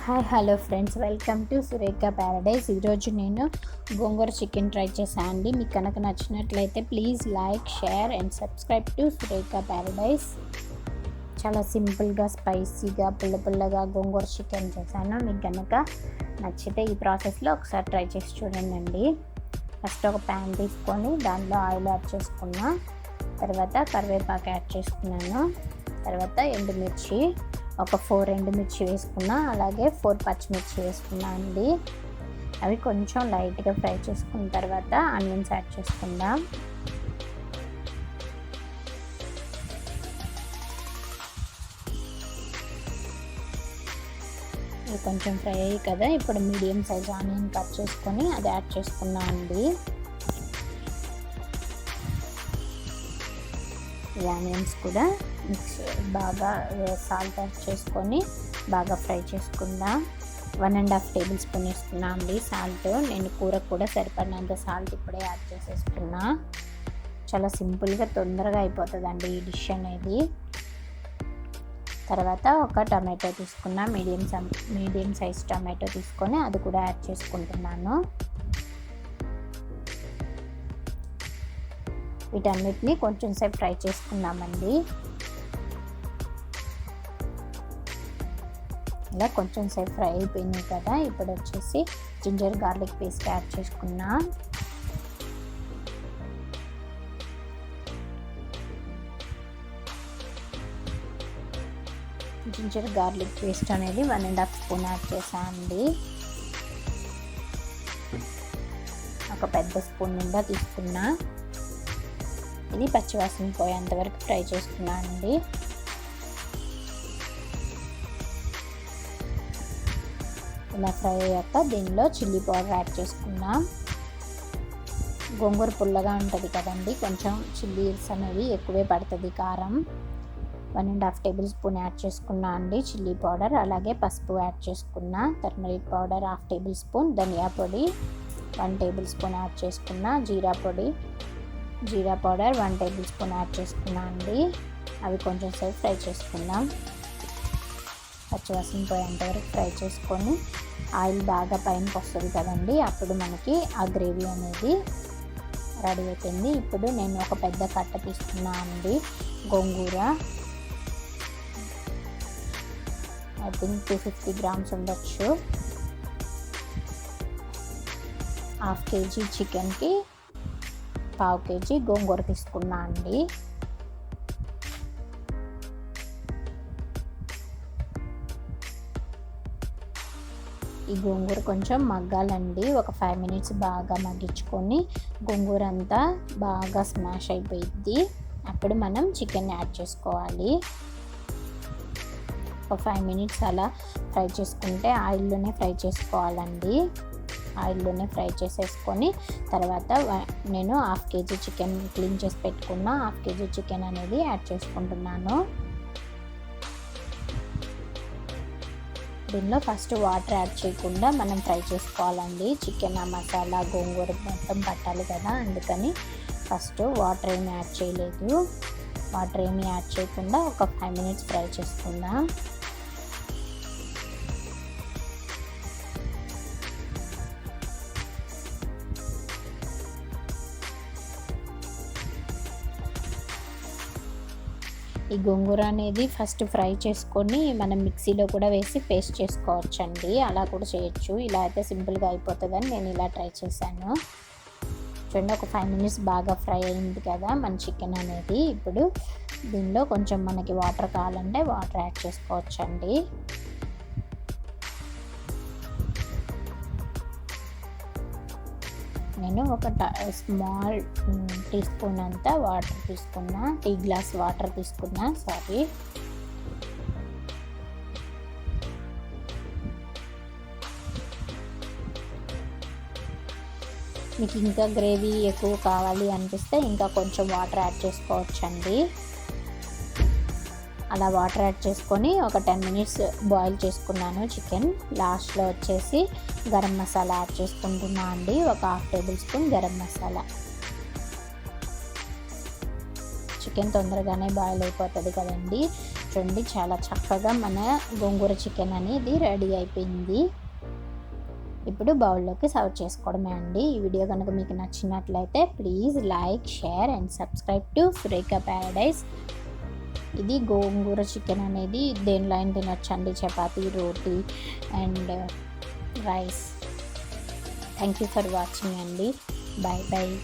Hi hello friends, welcome to Surekha Paradise. ఈరోజు నేను గోంగూర chicken try చేశాను అండి. మీకు కనుక నచ్చినట్లయితే please like, share and subscribe to Surekha Paradise. చాలా సింపుల్గా, స్పైసీగా, పుల్లగా గోంగూర చికెన్ చేశాను. మీకు కనుక నచ్చితే ఈ ప్రాసెస్లో ఒకసారి ట్రై చేసి చూడండి. ఫస్ట్ ఒక ప్యాన్ తీసుకొని దాంట్లో ఆయిల్ యాడ్ చేసుకున్నా, తర్వాత కరివేపాకు యాడ్ చేసుకున్నాను, తర్వాత ఎండుమిర్చి ఒక 4 ఎండుమిర్చి వేసుకున్నా, అలాగే 4 పచ్చిమిర్చి వేసుకున్నా అండి. అవి కొంచెం లైట్గా ఫ్రై చేసుకున్న తర్వాత ఆనియన్స్ యాడ్ చేసుకుందాం. ఇవి కొంచెం ఫ్రై అయ్యి కదా, ఇప్పుడు మీడియం సైజ్ ఆనియన్ కట్ చేసుకొని అది యాడ్ చేసుకున్నా అండి. ఈ ఆనియన్స్ కూడా మిక్స్ బాగా సాల్ట్ యాడ్ చేసుకొని బాగా ఫ్రై చేసుకుందాం. 1.5 టేబుల్ స్పూన్ వేసుకున్నా అండి సాల్ట్. నేను కూరకు కూడా సరిపడినంత సాల్ట్ ఇప్పుడే యాడ్ చేసేసుకున్నా. చాలా సింపుల్గా తొందరగా అయిపోతుందండి ఈ డిష్ అనేది. తర్వాత ఒక టమాటో తీసుకున్నా, మీడియం సైజ్ టమాటో తీసుకొని అది కూడా యాడ్ చేసుకుంటున్నాను. వీటన్నిటిని కొంచెం సేపు ఫ్రై చేసుకుందామండి. ఇలా కొంచెం సేపు ఫ్రై అయిపోయినాయి కదా, ఇప్పుడు వచ్చేసి జింజర్ గార్లిక్ పేస్ట్ యాడ్ చేసుకున్నా. జింజర్ గార్లిక్ పేస్ట్ అనేది 1.5 స్పూన్ యాడ్ చేశానండి. ఒక పెద్ద స్పూన్ నిండా తీసుకున్నా. ఇది పచ్చివాసన పోయేంత వరకు ఫ్రై చేసుకున్నానండి. ఇలా ఫ్రై అయ్యాక దీనిలో చిల్లీ పౌడర్ యాడ్ చేసుకున్నాం. గోంగూర పుల్లగా ఉంటుంది కదండి, కొంచెం చిల్లీస్ అనేవి ఎక్కువే పడుతుంది కారం. 1.5 టేబుల్ స్పూన్ యాడ్ చేసుకున్నా అండి చిల్లీ పౌడర్. అలాగే పసుపు యాడ్ చేసుకున్నా, టర్మరిక్ పౌడర్ 1/2 టేబుల్ స్పూన్, ధనియా పొడి 1 టేబుల్ స్పూన్ యాడ్ చేసుకున్నా, జీరా పౌడర్ 1 టేబుల్ స్పూన్ యాడ్ చేసుకున్నా అండి. అవి కొంచెం సేపు ఫ్రై చేసుకుందాం. పచ్చివాసన పోయేంత వరకు ఫ్రై చేసుకొని ఆయిల్ బాగా పైనకి వస్తుంది కదండి, అప్పుడు మనకి ఆ గ్రేవీ అనేది రెడీ అవుతుంది. ఇప్పుడు నేను ఒక పెద్ద కట్ట తీసుకున్నా అండి గోంగూర. ఐ థింక్ 250 గ్రామ్స్ ఉండొచ్చు. 1/2 కేజీ చికెన్కి 1/2 కేజీ గోంగూర తీసుకున్నా అండి. ఈ గోంగూర కొంచెం మగ్గాలండి. ఒక 5 మినిట్స్ బాగా మగ్గించుకొని గోంగూర అంతా బాగా స్మాష్ అయిపోయిద్ది. అప్పుడు మనం చికెన్ యాడ్ చేసుకోవాలి. ఒక 5 మినిట్స్ అలా ఫ్రై చేసుకుంటే ఆయిల్లోనే ఫ్రై చేసుకోవాలండి. ఆయిల్లోనే ఫ్రై చేసేసుకొని తర్వాత నేను 1/2 కేజీ చికెన్ క్లీన్ చేసి పెట్టుకున్న 1/2 కేజీ చికెన్ అనేది యాడ్ చేసుకుంటున్నాను. దీనిలో ఫస్ట్ వాటర్ యాడ్ చేయకుండా మనం ఫ్రై చేసుకోవాలండి. చికెన్ ఆ మసాలా గోంగూర మొత్తం పట్టాలి కదా, అందుకని ఫస్ట్ వాటర్ ఏమి యాడ్ చేయలేదు. వాటర్ ఏమి యాడ్ చేయకుండా ఒక 5 మినిట్స్ ఫ్రై చేసుకుందాం. ఈ గోంగూర అనేది ఫస్ట్ ఫ్రై చేసుకొని మనం మిక్సీలో కూడా వేసి పేస్ట్ చేసుకోవచ్చండి. అలా కూడా చేయొచ్చు. ఇలా అయితే సింపుల్గా అయిపోతుందని నేను ఇలా ట్రై చేశాను. చూడండి, ఒక 5 మినిట్స్ బాగా ఫ్రై అయింది కదా మన చికెన్ అనేది. ఇప్పుడు దీనిలో కొంచెం మనకి వాటర్ కావాలంటే వాటర్ యాడ్ చేసుకోవచ్చండి. నేను ఒక స్మాల్ టీ స్పూన్ అంతా వాటర్ తీసుకున్నా, టీ గ్లాస్ వాటర్ తీసుకున్నా. మీకు ఇంకా గ్రేవీ ఎక్కువ కావాలి అనిపిస్తే ఇంకా కొంచెం వాటర్ యాడ్ చేసుకోవచ్చండి. అలా వాటర్ యాడ్ చేసుకొని ఒక 10 మినిట్స్ బాయిల్ చేసుకున్నాను చికెన్. లాస్ట్లో వచ్చేసి గరం మసాలా యాడ్ చేసుకుంటున్నా అండి. ఒక 1/2 table spoon garam masala. Chicken తొందరగానే బాయిల్ అయిపోతుంది కదండి, చూడండి చాలా చక్కగా మన గోంగూర చికెన్ అనేది రెడీ అయిపోయింది. ఇప్పుడు బౌల్లోకి సర్వ్ చేసుకోవడమే అండి. ఈ వీడియో కనుక మీకు నచ్చినట్లయితే please like, share and subscribe to Surekha Paradise. ఇది గోంగూర చికెన్ అనేది దేనిలో అయినా తినొచ్చండి, chapati, roti and rice. Thank you for watching అండి. Bye bye.